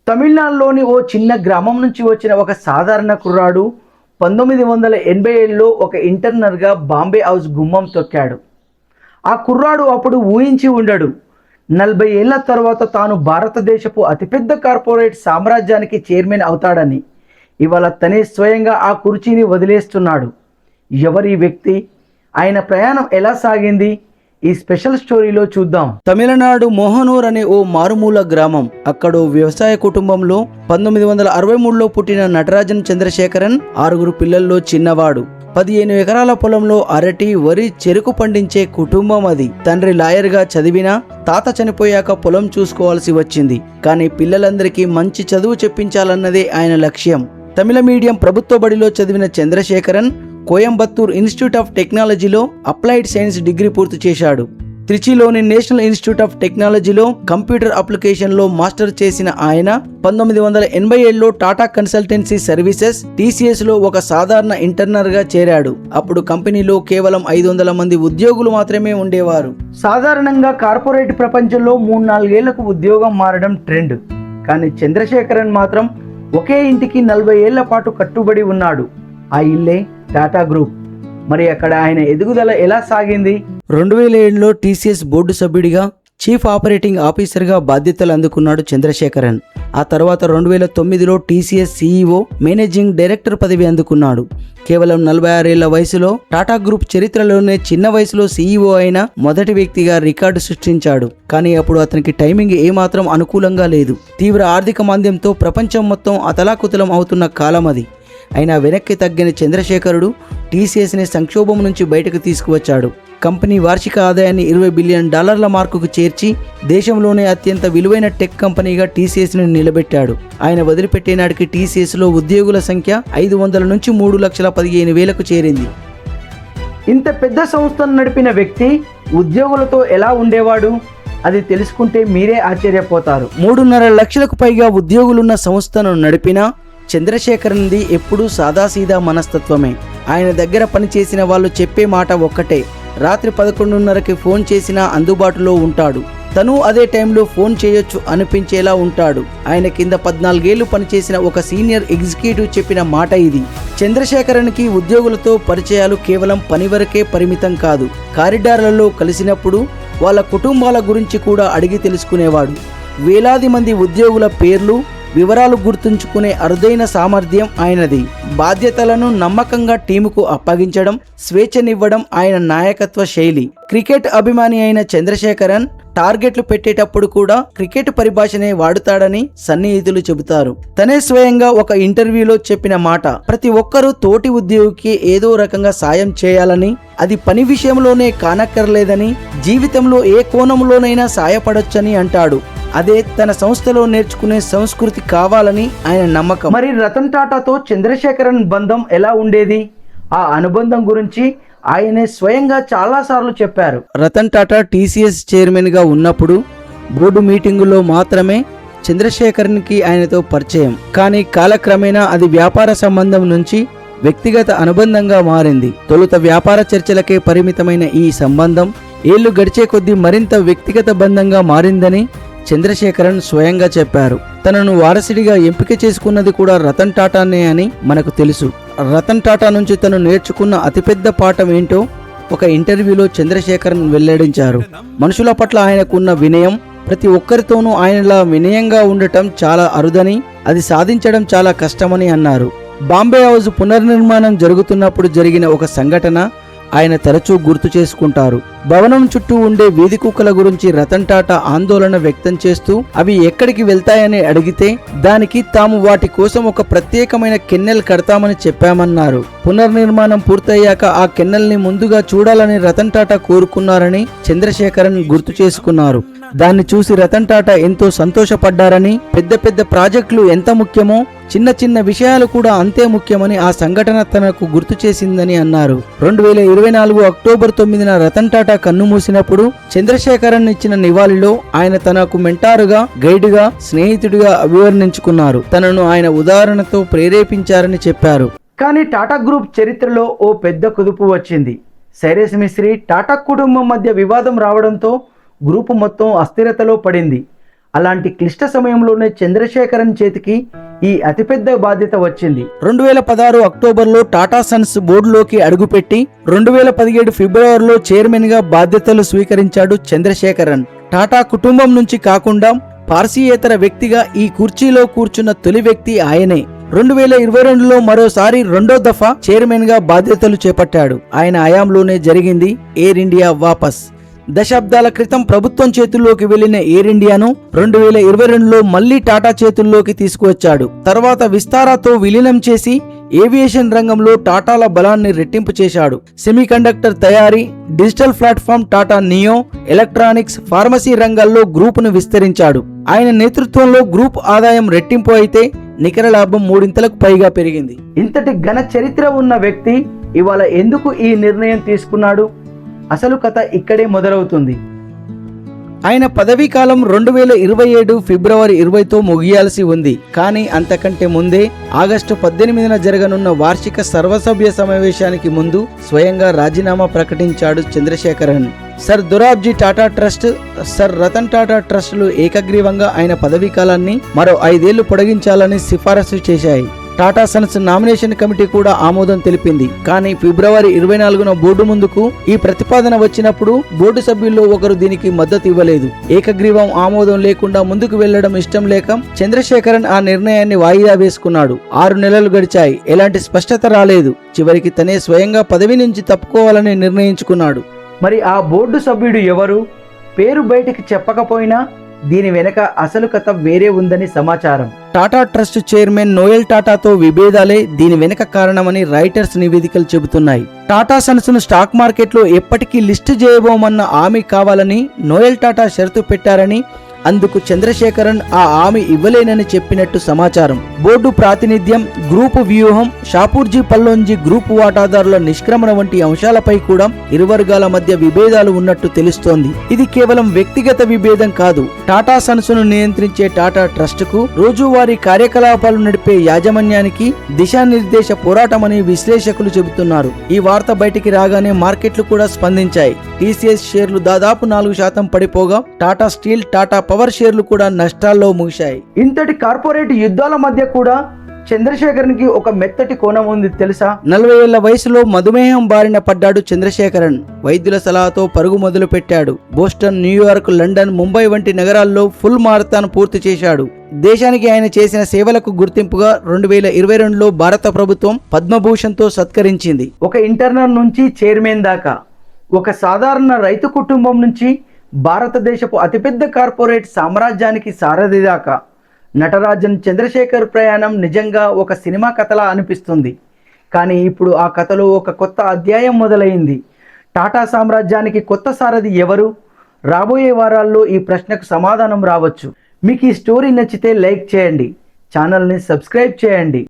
తమిళనాడులోని ఓ చిన్న గ్రామం నుంచి వచ్చిన ఒక సాధారణ కుర్రాడు 1987లో ఒక ఇంటర్నర్గా బాంబే హౌస్ గుమ్మం తొక్కాడు. ఆ కుర్రాడు అప్పుడు ఊహించి ఉండడు 40 ఏళ్ల తర్వాత తాను భారతదేశపు అతిపెద్ద కార్పొరేట్ సామ్రాజ్యానికి చైర్మన్ అవుతాడని. ఇవాళ తనే స్వయంగా ఆ కుర్చీని వదిలేస్తున్నాడు. ఎవరి వ్యక్తి, ఆయన ప్రయాణం ఎలా సాగింది, ఈ స్పెషల్ స్టోరీలో చూద్దాం. తమిళనాడు మోహనూర్ అనే ఓ మారుమూల గ్రామం. అక్కడో వ్యవసాయ కుటుంబంలో 1963లో పుట్టిన నటరాజన్ చంద్రశేఖరన్ 6 పిల్లల్లో చిన్నవాడు. 15 ఎకరాల పొలంలో అరటి, వరి, చెరుకు పండించే కుటుంబం అది. తండ్రి లాయర్గా చదివినా తాత చనిపోయాక పొలం చూసుకోవాల్సి వచ్చింది. కానీ పిల్లలందరికీ మంచి చదువు చెప్పించాలన్నదే ఆయన లక్ష్యం. తమిళ మీడియం ప్రభుత్వ బడిలో చదివిన చంద్రశేఖరన్ కోయంబత్తూర్ ఇన్స్టిట్యూట్ ఆఫ్ టెక్నాలజీలో అప్లైడ్ సైన్స్ డిగ్రీ పూర్తి చేశాడు. త్రిచిలోని నేషనల్ ఇన్స్టిట్యూట్ ఆఫ్ టెక్నాలజీలో కంప్యూటర్ అప్లికేషన్లో మాస్టర్ చేసిన ఆయన 1987లో టాటా కన్సల్టెన్సీ సర్వీసెస్ TCSలో ఒక సాధారణ ఇంటర్నర్గా చేరాడు. అప్పుడు కంపెనీలో కేవలం 500 మంది ఉద్యోగులు మాత్రమే ఉండేవారు. సాధారణంగా కార్పొరేట్ ప్రపంచంలో 3-4 ఏళ్లకు ఉద్యోగం మారడం ట్రెండ్. కానీ చంద్రశేఖరన్ మాత్రం ఒకే ఇంటికి 40 ఏళ్ల పాటు కట్టుబడి ఉన్నాడు. ఆ ఇల్లే టాటా గ్రూప్. మరి అక్కడ ఆయన ఎదుగుదల ఎలా సాగింది? 2007లో TCS బోర్డు సభ్యుడిగా చీఫ్ ఆపరేటింగ్ ఆఫీసర్గా బాధ్యతలు అందుకున్నాడు చంద్రశేఖరన్. ఆ తర్వాత 2009లో TCS CEO మేనేజింగ్ డైరెక్టర్ పదవి అందుకున్నాడు. కేవలం 46 ఏళ్ల వయసులో టాటా గ్రూప్ చరిత్రలోనే చిన్న వయసులో CEO అయిన మొదటి వ్యక్తిగా రికార్డు సృష్టించాడు. కానీ అప్పుడు అతనికి టైమింగ్ ఏమాత్రం అనుకూలంగా లేదు. తీవ్ర ఆర్థిక మాంద్యంతో ప్రపంచం మొత్తం అతలాకుతలం అవుతున్న కాలం అది. అయినా వెనక్కి తగ్గిన చంద్రశేఖరుడు TCSని సంక్షోభం నుంచి బయటకు తీసుకువచ్చాడు. కంపెనీ వార్షిక ఆదాయాన్ని $20 బిలియన్ మార్కుకు చేర్చి దేశంలోనే అత్యంత విలువైన టెక్ కంపెనీగా TCSని నిలబెట్టాడు. ఆయన వదిలిపెట్టే నాటికి TCSలో ఉద్యోగుల సంఖ్య 500 నుంచి 3,15,000కు చేరింది. ఇంత పెద్ద సంస్థను నడిపిన వ్యక్తి ఉద్యోగులతో ఎలా ఉండేవాడు? అది తెలుసుకుంటే మీరే ఆశ్చర్యపోతారు. 3.5 లక్షలకు పైగా ఉద్యోగులున్న సంస్థను నడిపిన చంద్రశేఖరన్ది ఎప్పుడూ సాదాసీదా మనస్తత్వమే. ఆయన దగ్గర పనిచేసిన వాళ్ళు చెప్పే మాట ఒక్కటే, రాత్రి 11:30కి ఫోన్ చేసినా అందుబాటులో ఉంటాడు. తను అదే టైంలో ఫోన్ చేయొచ్చు అనిపించేలా ఉంటాడు. ఆయన కింద 14 ఏళ్లు పనిచేసిన ఒక సీనియర్ ఎగ్జిక్యూటివ్ చెప్పిన మాట ఇది. చంద్రశేఖరన్కి ఉద్యోగులతో పరిచయాలు కేవలం పని వరకే పరిమితం కాదు. కారిడార్లలో కలిసినప్పుడు వాళ్ళ కుటుంబాల గురించి కూడా అడిగి తెలుసుకునేవాడు. వేలాది మంది ఉద్యోగుల పేర్లు, వివరాలు గుర్తుంచుకునే అరుదైన సామర్థ్యం ఆయనది. బాధ్యతలను నమ్మకంగా టీముకు అప్పగించడం, స్వేచ్ఛనివ్వడం ఆయన నాయకత్వ శైలి. క్రికెట్ అభిమాని అయిన చంద్రశేఖరన్ టార్గెట్లు పెట్టేటప్పుడు కూడా క్రికెట్ పరిభాషనే వాడుతాడని సన్నిహితులు చెబుతారు. తనే స్వయంగా ఒక ఇంటర్వ్యూలో చెప్పిన మాట, ప్రతి ఒక్కరూ తోటి ఉద్యోగికి ఏదో రకంగా సాయం చేయాలని, అది పని విషయంలోనే కానక్కర్లేదని, జీవితంలో ఏ కోణంలోనైనా సాయపడొచ్చని అంటాడు. అదే తన సంస్థలో నేర్చుకునే సంస్కృతి కావాలని ఆయన నమ్మకం. మరి రతన్ టాటాతో చంద్రశేఖరన్ బంధం ఎలా ఉండేది? ఆ అనుబంధం గురించి ఆయనే స్వయంగా చాలాసార్లు చెప్పారు. రతన్ టాటా TCS చైర్మన్గా ఉన్నప్పుడు బోర్డు మీటింగులో మాత్రమే చంద్రశేఖరన్కి ఆయనతో పరిచయం. కానీ కాలక్రమేణా అది వ్యాపార సంబంధం నుంచి వ్యక్తిగత అనుబంధంగా మారింది. తొలుత వ్యాపార చర్చలకే పరిమితమైన ఈ సంబంధం ఏళ్లు గడిచే కొద్దీ మరింత వ్యక్తిగత బంధంగా మారిందని చంద్రశేఖరన్ స్వయంగా చెప్పారు. తనను వారసుడిగా ఎంపిక చేసుకున్నది కూడా రతన్ టాటానే అని మనకు తెలుసు. రతన్ టాటా నుంచి తను నేర్చుకున్న అతిపెద్ద పాఠం ఏంటో ఒక ఇంటర్వ్యూలో చంద్రశేఖరన్ వెల్లడించారు. మనుషుల పట్ల ఆయనకున్న వినయం, ప్రతి ఒక్కరితోనూ ఆయనలా వినయంగా ఉండటం చాలా అరుదని, అది సాధించడం చాలా కష్టమని అన్నారు. బాంబే హౌస్ పునర్నిర్మాణం జరుగుతున్నప్పుడు జరిగిన ఒక సంఘటన ఆయన తరచూ గుర్తు చేసుకుంటారు. భవనం చుట్టూ ఉండే వీధి కుక్కల గురించి రతన్ టాటా ఆందోళన వ్యక్తం చేస్తూ అవి ఎక్కడికి వెళ్తాయని అడిగితే దానికి తాము వాటి కోసం ఒక ప్రత్యేకమైన కెన్నెల్ కడతామని చెప్పామన్నారు. పునర్నిర్మాణం పూర్తయ్యాక ఆ కెన్నెల్ని ముందుగా చూడాలని రతన్ టాటా కోరుకున్నారని చంద్రశేఖరన్ గుర్తు చేసుకున్నారు. దాన్ని చూసి రతన్ టాటా ఎంతో సంతోషపడ్డారని, పెద్ద పెద్ద ప్రాజెక్టులు ఎంత ముఖ్యమో చిన్న చిన్న విషయాలు కూడా అంతే ముఖ్యమని ఆ సంఘటన తనకు గుర్తు చేసిందని అన్నారు. 2024 అక్టోబర్ 9న రతన్ టాటా కన్ను మూసినప్పుడు చంద్రశేఖరన్ ఇచ్చిన నివాళిలో ఆయన తనకు మెంటారుగా, గైడ్గా, స్నేహితుడిగా అభివర్ణించుకున్నారు. తనను ఆయన ఉదాహరణతో ప్రేరేపించారని చెప్పారు. కానీ టాటా గ్రూప్ చరిత్రలో ఓ పెద్ద కుదుపు వచ్చింది. సైరస్ మిస్త్రీ టాటా కుటుంబం మధ్య వివాదం రావడంతో గ్రూపు మొత్తం అస్థిరతలో పడింది. అలాంటి క్లిష్ట సమయంలోనే చంద్రశేఖరన్ చేతికి ఈ అతిపెద్ద బాధ్యత వచ్చింది. 2016 అక్టోబర్లో టాటా సన్స్ బోర్డులోకి అడుగుపెట్టి 2017 ఫిబ్రవరిలో చైర్మన్గా బాధ్యతలు స్వీకరించాడు చంద్రశేఖరన్. టాటా కుటుంబం నుంచి కాకుండా పార్సీయేతర వ్యక్తిగా ఈ కుర్చీలో కూర్చున్న తొలి వ్యక్తి ఆయనే. 2022లో మరోసారి రెండో దఫా చైర్మన్ గా బాధ్యతలు చేపట్టాడు. ఆయన హయాంలోనే జరిగింది ఎయిర్ ఇండియా వాపస్. దశాబ్దాల క్రితం ప్రభుత్వం చేతుల్లోకి వెళ్లిన ఎయిర్ ఇండియాను 2022లో మళ్లీ టాటా చేతుల్లోకి తీసుకువచ్చాడు. తర్వాత విస్తారాతో విలీనం చేసి ఏవియేషన్ రంగంలో టాటాల బలాన్ని రెట్టింపు చేశాడు. సెమీకండక్టర్ తయారీ, digital platform Tata neo, electronics, pharmacy రంగాల్లో గ్రూపును విస్తరించాడు. ఆయన నేతృత్వంలో గ్రూప్ ఆదాయం రెట్టింపు అయితే నికర లాభం 3 పైగా పెరిగింది. ఇంతటి ఘన చరిత్ర ఉన్న వ్యక్తి ఇవాళ ఎందుకు ఈ నిర్ణయం తీసుకున్నాడు? అసలు కథ ఇక్కడే మొదలవుతుంది. ఆయన పదవీ కాలం 2027 ఫిబ్రవరి 20తో ముగియాల్సి ఉంది. కానీ అంతకంటే ముందే ఆగస్టు 18న జరగనున్న వార్షిక సర్వసభ్య సమావేశానికి ముందు స్వయంగా రాజీనామా ప్రకటించాడు Chandrasekaran. Sir Dorabji Tata trust, sir Ratan Tata ట్రస్టులు ఏకగ్రీవంగా ఆయన పదవీ కాలాన్ని మరో 5 ఏళ్లు పొడిగించాలని సిఫారసు చేశాయి. టాటా సన్స్ నామినేషన్ కమిటీ కూడా ఆమోదం తెలిపింది. కానీ ఫిబ్రవరి 24న బోర్డు ముందుకు ఈ ప్రతిపాదన వచ్చినప్పుడు బోర్డు సభ్యుల్లో ఒకరు దీనికి మద్దతు ఇవ్వలేదు. ఏకగ్రీవం ఆమోదం లేకుండా ముందుకు వెళ్లడం ఇష్టం లేక చంద్రశేఖరన్ ఆ నిర్ణయాన్ని వాయిదా వేసుకున్నాడు. 6 నెలలు గడిచాయి. ఎలాంటి స్పష్టత రాలేదు. చివరికి తనే స్వయంగా పదవి నుంచి తప్పుకోవాలని నిర్ణయించుకున్నాడు. మరి ఆ బోర్డు సభ్యుడు ఎవరు? పేరు బయటికి చెప్పకపోయినా దీని వెనక అసలు కథ వేరే ఉందని సమాచారం. టాటా ట్రస్ట్ చైర్మన్ నోయల్ టాటాతో విభేదాలే దీని వెనక కారణమని రాయిటర్స్ నివేదికలు చెబుతున్నాయి. టాటా సన్స్ ను స్టాక్ మార్కెట్లో ఎప్పటికీ లిస్టు చేయబోమన్న హామీ కావాలని నోయల్ టాటా షరతు పెట్టారని, అందుకు చంద్రశేఖరన్ ఆ హామీ ఇవ్వలేనని చెప్పినట్టు సమాచారం. బోర్డు ప్రాతినిధ్యం, గ్రూపు వ్యూహం, షాపూర్జీ పల్లోంజీ గ్రూపు వాటాదారుల నిష్క్రమణ వంటి అంశాలపై కూడా ఇరు వర్గాల మధ్య విభేదాలు ఉన్నట్టు తెలుస్తోంది. ఇది కేవలం వ్యక్తిగత విభేదం కాదు. టాటా సన్స్ ను నియంత్రించే టాటా ట్రస్ట్ కు, రోజువారీ కార్యకలాపాలు నడిపే యాజమాన్యానికి దిశానిర్దేశ పోరాటమని విశ్లేషకులు చెబుతున్నారు. ఈ వార్త బయటికి రాగానే మార్కెట్లు కూడా స్పందించాయి. టీసీఎస్ షేర్లు దాదాపు 4% పడిపోగా టాటా స్టీల్, టాటా పవర్ షేర్లు కూడా నష్టాల్లో ముగిశాయి. ఇంతటి కార్పొరేట్ యుద్ధాల మధ్య కూడా చంద్రశేఖరన్ కి ఒక మెత్తటి కోణం ఉంది తెలుసా? 40 ఏళ్ల వయసులో మధుమేహం బారిన పడ్డాడు చంద్రశేఖరన్. వైద్యుల సలహాతో పరుగు మొదలు పెట్టాడు. బోస్టన్, న్యూయార్క్, లండన్, ముంబై వంటి నగరాల్లో ఫుల్ మారథాన్ పూర్తి చేశాడు. దేశానికి ఆయన చేసిన సేవలకు గుర్తింపుగా 2022లో భారత ప్రభుత్వం పద్మభూషణ్తో సత్కరించింది. ఒక ఇంటర్నల్ నుంచి చైర్మన్ దాకా, ఒక సాధారణ రైతు కుటుంబం నుంచి భారతదేశపు అతిపెద్ద కార్పొరేట్ సామ్రాజ్యానికి సారథి దాకా నటరాజన్ చంద్రశేఖర్ ప్రయాణం నిజంగా ఒక సినిమా కథలా అనిపిస్తుంది. కానీ ఇప్పుడు ఆ కథలో ఒక కొత్త అధ్యాయం మొదలైంది. టాటా సామ్రాజ్యానికి కొత్త సారథి ఎవరు? రాబోయే వారాల్లో ఈ ప్రశ్నకు సమాధానం రావచ్చు. మీకు ఈ స్టోరీ నచ్చితే లైక్ చేయండి, ఛానల్ని సబ్స్క్రైబ్ చేయండి.